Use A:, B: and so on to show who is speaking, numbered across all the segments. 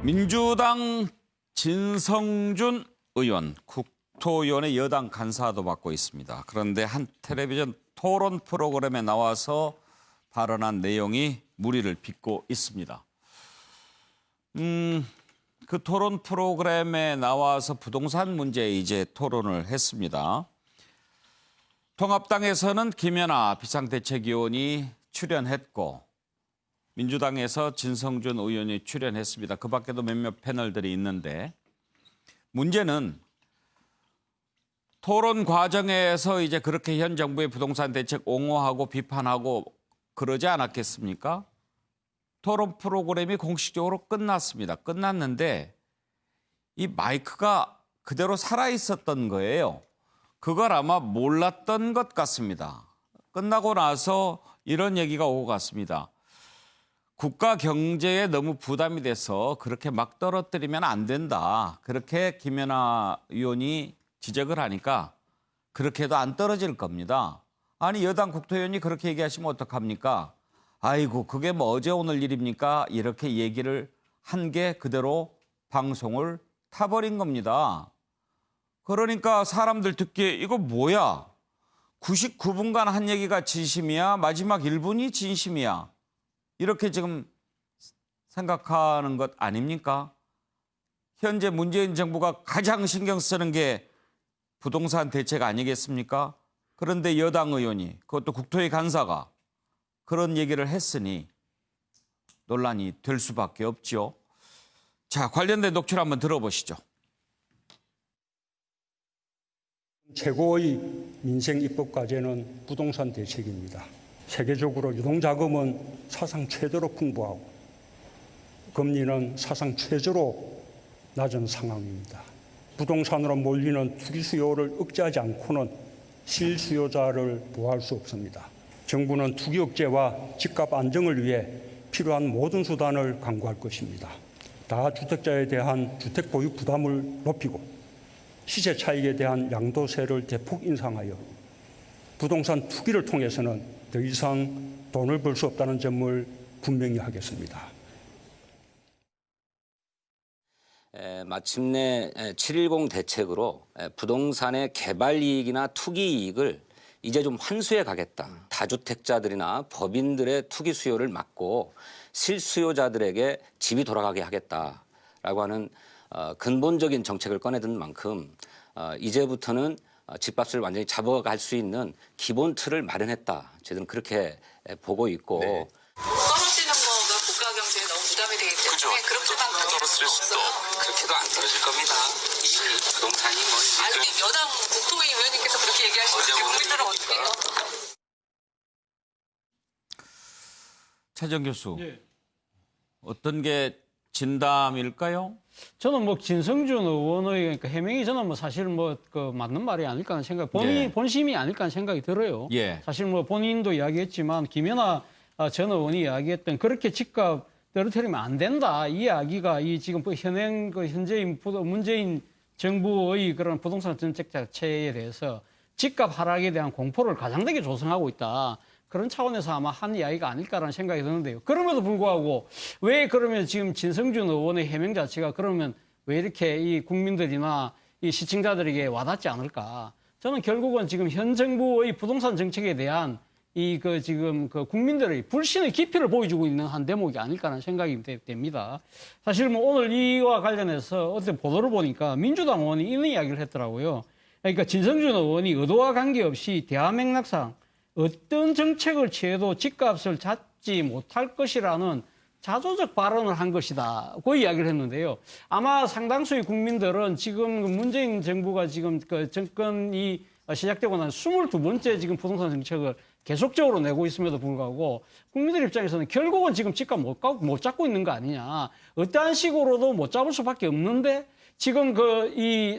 A: 민주당 진성준 의원, 국토위원회 여당 간사도 맡고 있습니다. 그런데 한 텔레비전 토론 프로그램에 나와서 발언한 내용이 물의를 빚고 있습니다. 그 토론 프로그램에 나와서 부동산 문제에 이제 토론을 했습니다. 통합당에서는 김연아 비상대책위원이 출연했고 민주당에서 진성준 의원이 출연했습니다. 그 밖에도 몇몇 패널들이 있는데 문제는 토론 과정에서 이제 그렇게 현 정부의 부동산 대책 옹호하고 비판하고 그러지 않았겠습니까? 토론 프로그램이 공식적으로 끝났습니다. 끝났는데 이 마이크가 그대로 살아있었던 거예요. 그걸 아마 몰랐던 것 같습니다. 끝나고 나서 이런 얘기가 오고 갔습니다. 국가 경제에 너무 부담이 돼서 그렇게 막 떨어뜨리면 안 된다. 그렇게 김연아 의원이 지적을 하니까 그렇게 해도 안 떨어질 겁니다. 아니 여당 국토위원이 그렇게 얘기하시면 어떡합니까? 아이고 그게 뭐 어제 오늘 일입니까? 이렇게 얘기를 한 게 그대로 방송을 타버린 겁니다. 그러니까 사람들 듣기에 이거 뭐야? 99분간 한 얘기가 진심이야? 마지막 1분이 진심이야? 이렇게 지금 생각하는 것 아닙니까? 현재 문재인 정부가 가장 신경 쓰는 게 부동산 대책 아니겠습니까? 그런데 여당 의원이 그것도 국토위 간사가 그런 얘기를 했으니 논란이 될 수밖에 없죠. 자, 관련된 녹취를 한번 들어보시죠.
B: 최고의 민생 입법 과제는 부동산 대책입니다. 세계적으로 유동자금은 사상 최저로 풍부하고 금리는 사상 최저로 낮은 상황입니다. 부동산으로 몰리는 투기 수요를 억제하지 않고는 실수요자를 보호할 수 없습니다. 정부는 투기 억제와 집값 안정을 위해 필요한 모든 수단을 강구할 것입니다. 다주택자에 대한 주택 보유 부담을 높이고 시세 차익에 대한 양도세를 대폭 인상하여 부동산 투기를 통해서는 더 이상 돈을 벌 수 없다는 점을 분명히 하겠습니다.
C: 마침내 7.10 대책으로 부동산의 개발 이익이나 투기 이익을 이제 좀 환수해 가겠다. 다주택자들이나 법인들의 투기 수요를 막고 실수요자들에게 집이 돌아가게 하겠다라고 하는 근본적인 정책을 꺼내든 만큼 이제부터는 집값을 완전히 잡아갈 수 있는 기본 틀을 마련했다. 저는 그렇게 보고 있고.
D: 네. 떨어지는 거가 국가 경제에 너무 부담이 되기 때문에
E: 그렇죠.
D: 그렇게만
E: 떨어뜨릴 수도
D: 그렇게도 안 떨어질 겁니다.
E: 부동산이 뭐
D: 아니 여당 국토위 의원님께서 그렇게 얘기하시는데 국민들은 어떻게 해요?
A: 최정 교수,
F: 네.
A: 어떤 게 진담일까요?
F: 저는 뭐 진성준 의원의 그러니까 해명이 저는 뭐 사실 뭐 그 맞는 말이 아닐까 하는 생각, 본심이 아닐까 하는 생각이 들어요.
A: 예.
F: 사실 뭐 본인도 이야기했지만 김연아 전 의원이 이야기했던 그렇게 집값 떨어뜨리면 안 된다 이 이야기가 이 지금 현행 그 현재인 문재인 정부의 그런 부동산 정책 자체에 대해서 집값 하락에 대한 공포를 가장되게 조성하고 있다. 그런 차원에서 아마 한 이야기가 아닐까라는 생각이 드는데요. 그럼에도 불구하고 왜 그러면 지금 진성준 의원의 해명 자체가 그러면 왜 이렇게 이 국민들이나 이 시청자들에게 와닿지 않을까? 저는 결국은 지금 현 정부의 부동산 정책에 대한 지금 국민들의 불신의 깊이를 보여주고 있는 한 대목이 아닐까라는 생각이 됩니다. 사실 뭐 오늘 이와 관련해서 어떤 보도를 보니까 민주당 의원이 이런 이야기를 했더라고요. 그러니까 진성준 의원이 의도와 관계없이 대화 맥락상 어떤 정책을 취해도 집값을 잡지 못할 것이라는 자조적 발언을 한 것이다. 그 이야기를 했는데요. 아마 상당수의 국민들은 지금 문재인 정부가 지금 그 정권이 시작되고 난 22번째 지금 부동산 정책을 계속적으로 내고 있음에도 불구하고 국민들 입장에서는 결국은 지금 집값 못 잡고 있는 거 아니냐. 어떠한 식으로도 못 잡을 수밖에 없는데 지금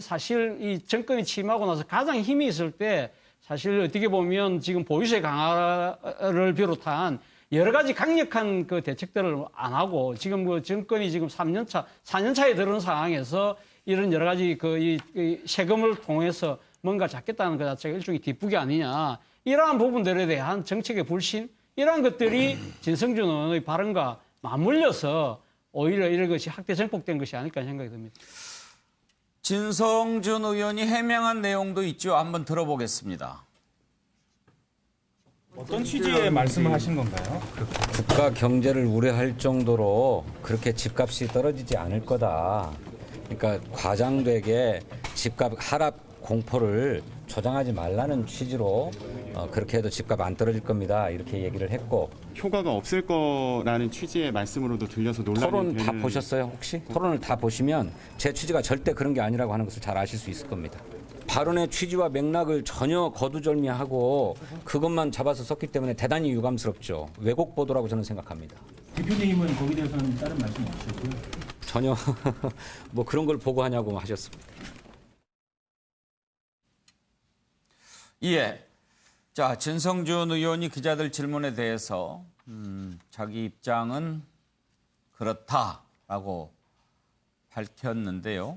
F: 사실 이 정권이 취임하고 나서 가장 힘이 있을 때 사실 어떻게 보면 지금 보유세 강화를 비롯한 여러 가지 강력한 그 대책들을 안 하고 지금 그 정권이 지금 4년차에 들은 상황에서 이런 여러 가지 이 세금을 통해서 뭔가 잡겠다는 것 자체가 일종의 뒷북이 아니냐. 이러한 부분들에 대한 정책의 불신, 이러한 것들이 진성준 의원의 발언과 맞물려서 오히려 이런 것이 학대 정복된 것이 아닐까 생각이 듭니다.
A: 진성준 의원이 해명한 내용도 있죠. 한번 들어보겠습니다.
G: 어떤 취지의 말씀을 하신 건가요?
C: 국가 경제를 우려할 정도로 그렇게 집값이 떨어지지 않을 거다. 그러니까 과장되게 집값 하락 공포를 조장하지 말라는 취지로 그렇게 해도 집값 안 떨어질 겁니다. 이렇게 얘기를 했고.
G: 효과가 없을 거라는 취지의 말씀으로도 들려서 논란이
C: 토론 다
G: 되는...
C: 보셨어요 혹시? 토론을 다 보시면 제 취지가 절대 그런 게 아니라고 하는 것을 잘 아실 수 있을 겁니다. 발언의 취지와 맥락을 전혀 거두절미하고 그것만 잡아서 썼기 때문에 대단히 유감스럽죠. 왜곡 보도라고 저는 생각합니다.
H: 대표님은 거기에 대해서는 다른 말씀 없으셨고요.
C: 전혀 뭐 그런 걸 보고하냐고 하셨습니다.
A: 예. 자, 진성준 의원이 기자들 질문에 대해서 자기 입장은 그렇다라고 밝혔는데요.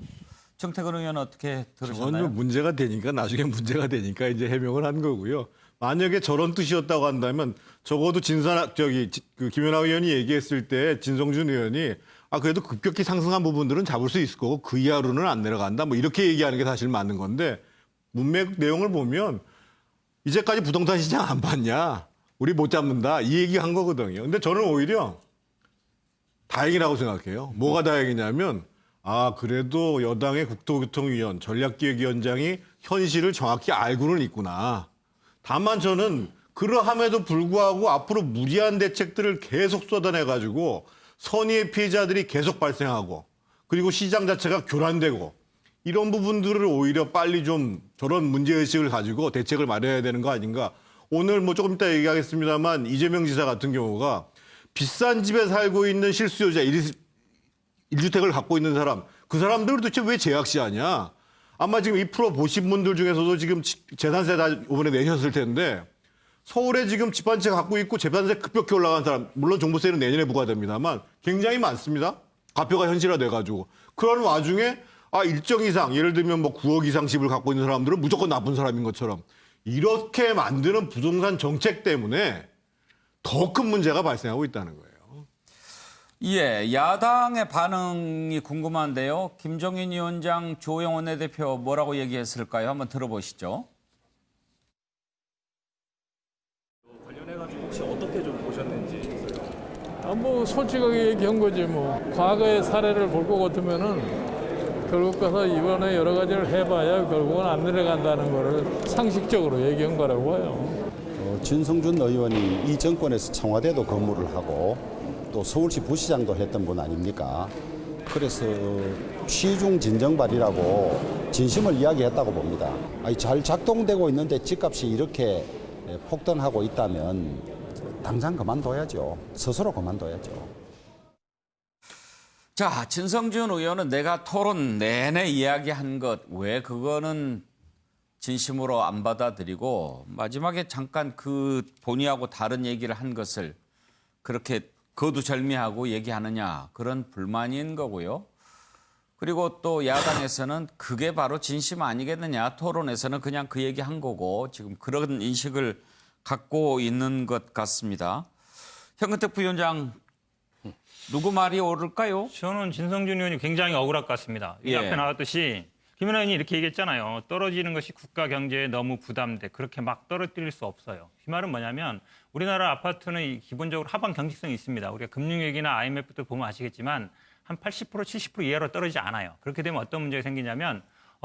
A: 정태근 의원은 어떻게 들으셨나요?
I: 저는 문제가 되니까 나중에 문제가 되니까 이제 해명을 한 거고요. 만약에 저런 뜻이었다고 한다면 적어도 김연아 의원이 얘기했을 때 진성준 의원이 그래도 급격히 상승한 부분들은 잡을 수 있을 거고 그 이하로는 안 내려간다. 뭐 이렇게 얘기하는 게 사실 맞는 건데 문맥 내용을 보면 이제까지 부동산 시장 안 봤냐? 우리 못 잡는다. 이 얘기 한 거거든요. 근데 저는 오히려 다행이라고 생각해요. 뭐가 다행이냐면 그래도 여당의 국토교통위원, 전략기획위원장이 현실을 정확히 알고는 있구나. 다만 저는 그러함에도 불구하고 앞으로 무리한 대책들을 계속 쏟아내가지고 선의의 피해자들이 계속 발생하고 그리고 시장 자체가 교란되고 이런 부분들을 오히려 빨리 좀 저런 문제의식을 가지고 대책을 마련해야 되는 거 아닌가. 오늘 뭐 조금 이따 얘기하겠습니다만 이재명 지사 같은 경우가 비싼 집에 살고 있는 실수요자 1주택을 갖고 있는 사람, 그 사람들을 도대체 왜 제약시하냐. 아마 지금 이 프로 보신 분들 중에서도 지금 재산세 다 이번에 내셨을 텐데 서울에 지금 집 한 채 갖고 있고 재산세 급격히 올라간 사람, 물론 종부세는 내년에 부과됩니다만 굉장히 많습니다. 가표가 현실화돼가지고. 그런 와중에 일정 이상, 예를 들면 뭐 9억 이상 집을 갖고 있는 사람들은 무조건 나쁜 사람인 것처럼 이렇게 만드는 부동산 정책 때문에 더 큰 문제가 발생하고 있다는 거예요.
A: 예, 야당의 반응이 궁금한데요. 김종인 위원장, 조영 원내대표 뭐라고 얘기했을까요? 한번 들어보시죠.
H: 관련해가지고 혹시 어떻게 좀 보셨는지.
J: 뭐 솔직하게 얘기한 거지 뭐. 과거의 사례를 볼 것 같으면은 결국 가서 이번에 여러 가지를 해봐야 결국은 안 내려간다는 거를 상식적으로 얘기한 거라고 봐요.
K: 진성준 의원이 이 정권에서 청와대도 근무를 하고 또 서울시 부시장도 했던 분 아닙니까? 그래서 취중 진정발이라고 진심을 이야기했다고 봅니다. 잘 작동되고 있는데 집값이 이렇게 폭등하고 있다면 당장 그만둬야죠. 스스로 그만둬야죠.
A: 자, 진성준 의원은 내가 토론 내내 이야기한 것, 왜 그거는 진심으로 안 받아들이고 마지막에 잠깐 그 본의하고 다른 얘기를 한 것을 그렇게 거두절미하고 얘기하느냐, 그런 불만인 거고요. 그리고 또 야당에서는 그게 바로 진심 아니겠느냐, 토론에서는 그냥 그 얘기한 거고 지금 그런 인식을 갖고 있는 것 같습니다. 현근택 부위원장, 누구 말이 옳을까요?
L: 저는 진성준 의원이 굉장히 억울할 것 같습니다. 이 앞에 나왔듯이 김연아 의원이 이렇게 얘기했잖아요. 떨어지는 것이 국가 경제에 너무 부담돼. 그렇게 막 떨어뜨릴 수 없어요. 이 말은 뭐냐면 우리나라 아파트는 기본적으로 하방 경직성이 있습니다. 우리가 금융위기나 IMF도 보면 아시겠지만 한 80%, 70% 이하로 떨어지지 않아요. 그렇게 되면 어떤 문제가 생기냐면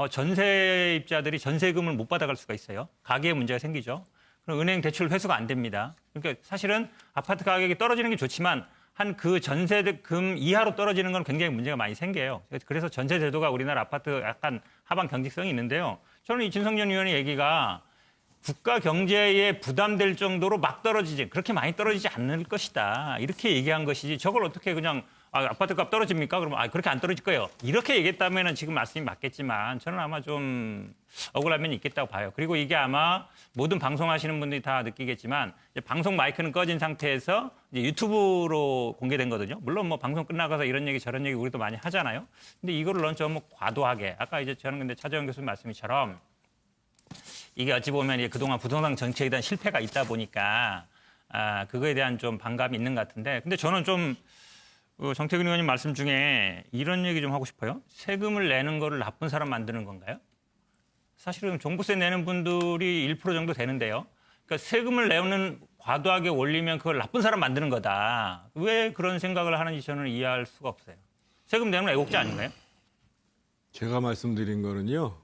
L: 전세입자들이 전세금을 못 받아갈 수가 있어요. 가계에 문제가 생기죠. 그럼 은행 대출 회수가 안 됩니다. 그러니까 사실은 아파트 가격이 떨어지는 게 좋지만 한 그 전세금 이하로 떨어지는 건 굉장히 문제가 많이 생겨요. 그래서 전세 제도가 우리나라 아파트 약간 하방 경직성이 있는데요. 저는 이 진성준 의원의 얘기가 국가 경제에 부담될 정도로 막 떨어지지, 그렇게 많이 떨어지지 않을 것이다. 이렇게 얘기한 것이지 저걸 어떻게 그냥 아파트 값 떨어집니까? 그러면 그렇게 안 떨어질 거예요. 이렇게 얘기했다면 지금 말씀이 맞겠지만 저는 아마 좀 억울한 면이 있겠다고 봐요. 그리고 이게 아마 모든 방송하시는 분들이 다 느끼겠지만 이제 방송 마이크는 꺼진 상태에서 이제 유튜브로 공개된 거거든요. 물론 뭐 방송 끝나가서 이런 얘기 저런 얘기 우리도 많이 하잖아요. 근데 이거를 너무 과도하게 아까 이제 저는 근데 차재원 교수님 말씀이처럼 이게 어찌 보면 이게 그동안 부동산 정책에 대한 실패가 있다 보니까 그거에 대한 좀 반감이 있는 것 같은데 근데 저는 좀 정태근 의원님 말씀 중에 이런 얘기 좀 하고 싶어요. 세금을 내는 거를 나쁜 사람 만드는 건가요? 사실은 종부세 내는 분들이 1% 정도 되는데요. 그러니까 세금을 내는 과도하게 올리면 그걸 나쁜 사람 만드는 거다. 왜 그런 생각을 하는지 저는 이해할 수가 없어요. 세금 내는 건 애국자 아닌가요?
I: 제가 말씀드린 거는요.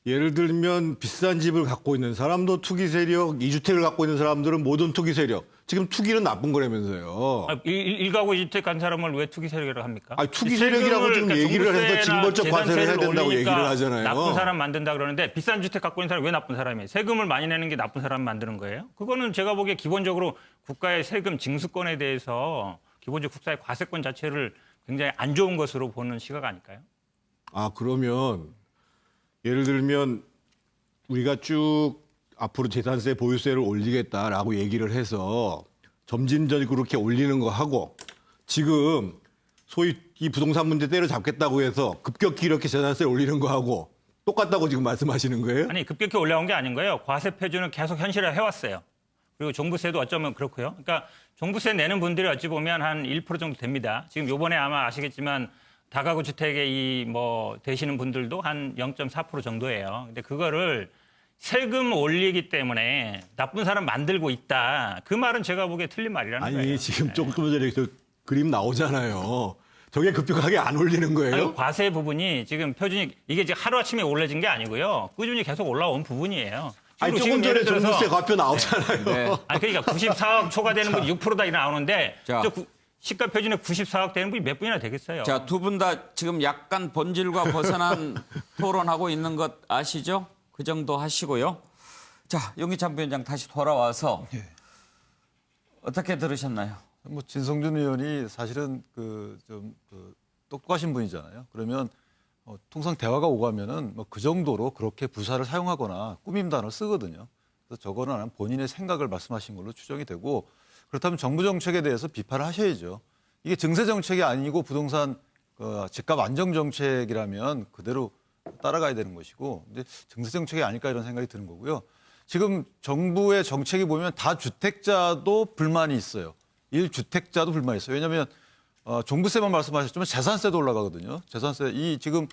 I: 예를 들면 비싼 집을 갖고 있는 사람도 투기 세력, 2주택을 갖고 있는 사람들은 모든 투기 세력. 지금 투기는 나쁜 거라면서요.
L: 일가구 2주택 간 사람을 왜 투기 세력이라고 합니까?
I: 아니, 투기 세력이라고 지금 얘기를 해서 징벌적 과세를 해야 된다고 얘기를 하잖아요.
L: 나쁜 사람 만든다 그러는데 비싼 주택 갖고 있는 사람이 왜 나쁜 사람이에요? 세금을 많이 내는 게 나쁜 사람 만드는 거예요? 그거는 제가 보기에 기본적으로 국가의 세금 징수권에 대해서 기본적으로 국가의 과세권 자체를 굉장히 안 좋은 것으로 보는 시각 아닐까요?
I: 아, 그러면 예를 들면 우리가 쭉 앞으로 재산세, 보유세를 올리겠다라고 얘기를 해서 점진적으로 그렇게 올리는 거 하고 지금 소위 이 부동산 문제 때려잡겠다고 해서 급격히 이렇게 재산세를 올리는 거 하고 똑같다고 지금 말씀하시는 거예요?
L: 아니, 급격히 올라온 게 아닌 거예요. 과세 표준은 계속 현실화 해왔어요. 그리고 종부세도 어쩌면 그렇고요. 그러니까 종부세 내는 분들이 어찌 보면 한 1% 정도 됩니다. 지금 요번에 아마 아시겠지만 다가구 주택에 되시는 분들도 한 0.4% 정도예요. 근데 그거를 세금 올리기 때문에 나쁜 사람 만들고 있다. 그 말은 제가 보기에 틀린 말이라는 거예요.
I: 아니, 지금 조금 전에 저 그림 나오잖아요. 저게 급격하게 안 올리는 거예요?
L: 아니, 과세 부분이 지금 표준이 이게 지금 하루아침에 올라진 게 아니고요. 꾸준히 계속 올라온 부분이에요.
I: 아니, 조금 전에 종부세 과표 나오잖아요.
A: 네.
L: 아니, 그러니까 94억 초과되는 분이 6%다 나오는데 시가 표준에 94억 되는 분이 몇 분이나 되겠어요.
A: 자, 두 분 다 지금 약간 본질과 벗어난 토론하고 있는 것 아시죠? 그 정도 하시고요. 자, 용기찬 부위원장 다시 돌아와서 어떻게 들으셨나요?
M: 뭐 진성준 의원이 사실은 똑똑하신 분이잖아요. 그러면 통상 대화가 오가면은 뭐 그 정도로 그렇게 부사를 사용하거나 꾸밈 단어를 쓰거든요. 그래서 저거는 본인의 생각을 말씀하신 걸로 추정이 되고 그렇다면 정부 정책에 대해서 비판을 하셔야죠. 이게 증세 정책이 아니고 부동산 집값 안정 정책이라면 그대로 따라가야 되는 것이고 근데 증세 정책이 아닐까 이런 생각이 드는 거고요. 지금 정부의 정책이 보면 다주택자도 불만이 있어요. 1주택자도 불만이 있어요. 왜냐하면 종부세만 말씀하셨지만 재산세도 올라가거든요. 재산세 지금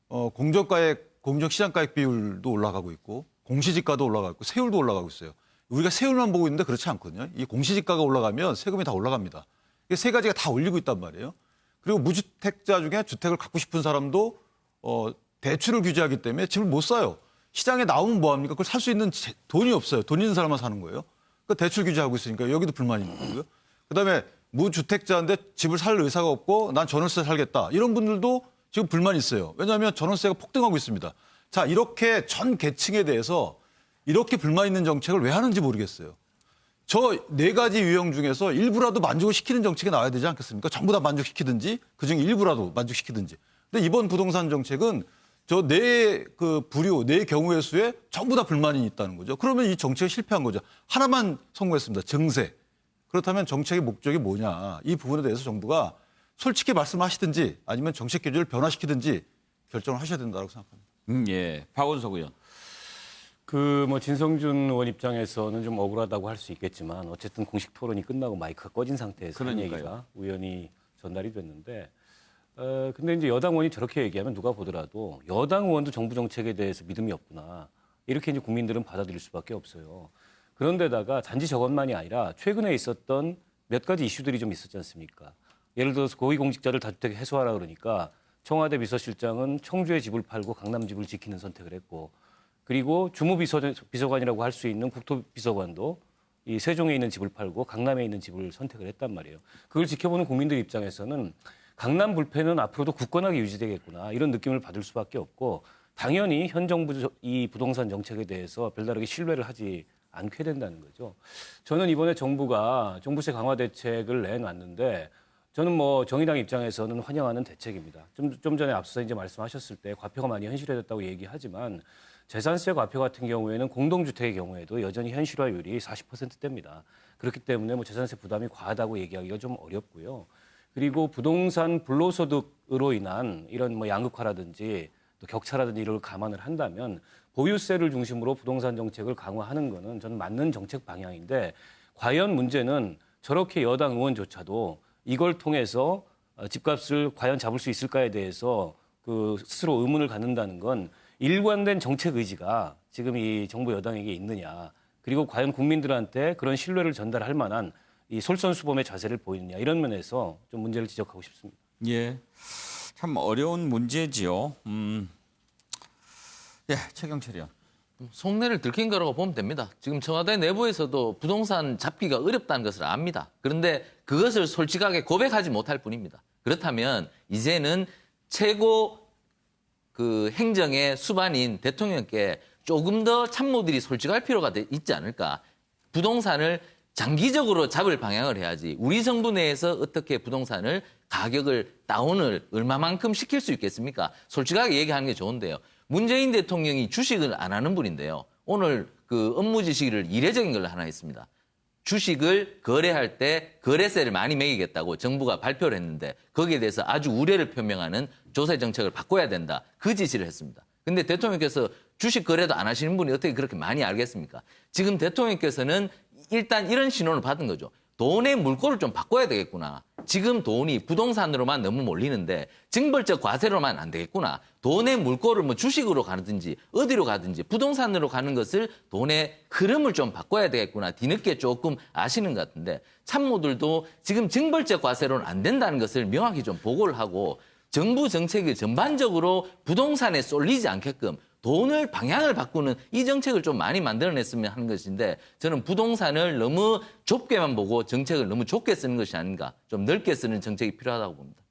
M: 공정시장가액 비율도 올라가고 있고 공시지가도 올라가고 있고 세율도 올라가고 있어요. 우리가 세율만 보고 있는데 그렇지 않거든요. 이 공시지가가 올라가면 세금이 다 올라갑니다. 이게 세 가지가 다 올리고 있단 말이에요. 그리고 무주택자 중에 주택을 갖고 싶은 사람도 대출을 규제하기 때문에 집을 못 사요. 시장에 나오면 뭐합니까? 그걸 살 수 있는 돈이 없어요. 돈 있는 사람만 사는 거예요. 그러니까 대출 규제하고 있으니까 여기도 불만이 있는 거고요. 그다음에 무주택자인데 집을 살 의사가 없고 난 전월세 살겠다. 이런 분들도 지금 불만이 있어요. 왜냐하면 전월세가 폭등하고 있습니다. 자, 이렇게 전 계층에 대해서 이렇게 불만 있는 정책을 왜 하는지 모르겠어요. 저 네 가지 유형 중에서 일부라도 만족을 시키는 정책이 나와야 되지 않겠습니까? 전부 다 만족시키든지 그중에 일부라도 만족시키든지. 근데 이번 부동산 정책은 저 네 부류, 네 경우의 수에 전부 다 불만이 있다는 거죠. 그러면 이 정책이 실패한 거죠. 하나만 성공했습니다. 증세. 그렇다면 정책의 목적이 뭐냐. 이 부분에 대해서 정부가 솔직히 말씀하시든지 아니면 정책 기조를 변화시키든지 결정을 하셔야 된다고 생각합니다.
A: 예, 박원석 의원.
N: 진성준 의원 입장에서는 좀 억울하다고 할 수 있겠지만 어쨌든 공식 토론이 끝나고 마이크가 꺼진 상태에서 한 얘기가 우연히 전달이 됐는데 근데 이제 여당 의원이 저렇게 얘기하면 누가 보더라도 여당 의원도 정부 정책에 대해서 믿음이 없구나. 이렇게 이제 국민들은 받아들일 수밖에 없어요. 그런데다가 단지 저것만이 아니라 최근에 있었던 몇 가지 이슈들이 좀 있었지 않습니까? 예를 들어서 고위공직자를 다주택 해소하라 그러니까 청와대 비서실장은 청주에 집을 팔고 강남 집을 지키는 선택을 했고 그리고 주무비서관이라고 할 수 있는 국토비서관도 이 세종에 있는 집을 팔고 강남에 있는 집을 선택을 했단 말이에요. 그걸 지켜보는 국민들 입장에서는 강남 불패는 앞으로도 굳건하게 유지되겠구나 이런 느낌을 받을 수밖에 없고 당연히 현 정부 이 부동산 정책에 대해서 별다르게 신뢰를 하지 않게 된다는 거죠. 저는 이번에 정부가 종부세 강화 대책을 내놨는데 저는 정의당 입장에서는 환영하는 대책입니다. 좀 전에 앞서서 이제 말씀하셨을 때 과표가 많이 현실화됐다고 얘기하지만 재산세 과표 같은 경우에는 공동주택의 경우에도 여전히 현실화율이 40%대입니다. 그렇기 때문에 재산세 부담이 과하다고 얘기하기가 좀 어렵고요. 그리고 부동산 불로소득으로 인한 이런 양극화라든지 또 격차라든지 이를 감안을 한다면 보유세를 중심으로 부동산 정책을 강화하는 거는 저는 맞는 정책 방향인데 과연 문제는 저렇게 여당 의원조차도 이걸 통해서 집값을 과연 잡을 수 있을까에 대해서 그 스스로 의문을 갖는다는 건 일관된 정책 의지가 지금 이 정부 여당에게 있느냐, 그리고 과연 국민들한테 그런 신뢰를 전달할 만한 이 솔선수범의 자세를 보이느냐, 이런 면에서 좀 문제를 지적하고 싶습니다.
A: 예, 참 어려운 문제지요. 예, 최경철 의원.
O: 속내를 들킨 거라고 보면 됩니다. 지금 청와대 내부에서도 부동산 잡기가 어렵다는 것을 압니다. 그런데 그것을 솔직하게 고백하지 못할 뿐입니다. 그렇다면 이제는 최고 그 행정의 수반인 대통령께 조금 더 참모들이 솔직할 필요가 있지 않을까. 부동산을 장기적으로 잡을 방향을 해야지. 우리 정부 내에서 어떻게 부동산을 가격을 다운을 얼마만큼 시킬 수 있겠습니까? 솔직하게 얘기하는 게 좋은데요. 문재인 대통령이 주식을 안 하는 분인데요. 오늘 그 업무 지시를 이례적인 걸 하나 했습니다. 주식을 거래할 때 거래세를 많이 매기겠다고 정부가 발표를 했는데 거기에 대해서 아주 우려를 표명하는 조세 정책을 바꿔야 된다. 그 지시를 했습니다. 근데 대통령께서 주식 거래도 안 하시는 분이 어떻게 그렇게 많이 알겠습니까? 지금 대통령께서는 일단 이런 신호를 받은 거죠. 돈의 물꼬를 좀 바꿔야 되겠구나. 지금 돈이 부동산으로만 너무 몰리는데 징벌적 과세로만 안 되겠구나. 돈의 물꼬를 뭐 주식으로 가든지 어디로 가든지 부동산으로 가는 것을 돈의 흐름을 좀 바꿔야 되겠구나. 뒤늦게 조금 아시는 것 같은데 참모들도 지금 징벌적 과세로는 안 된다는 것을 명확히 좀 보고를 하고 정부 정책이 전반적으로 부동산에 쏠리지 않게끔 돈을 방향을 바꾸는 이 정책을 좀 많이 만들어냈으면 하는 것인데 저는 부동산을 너무 좁게만 보고 정책을 너무 좁게 쓰는 것이 아닌가, 좀 넓게 쓰는 정책이 필요하다고 봅니다.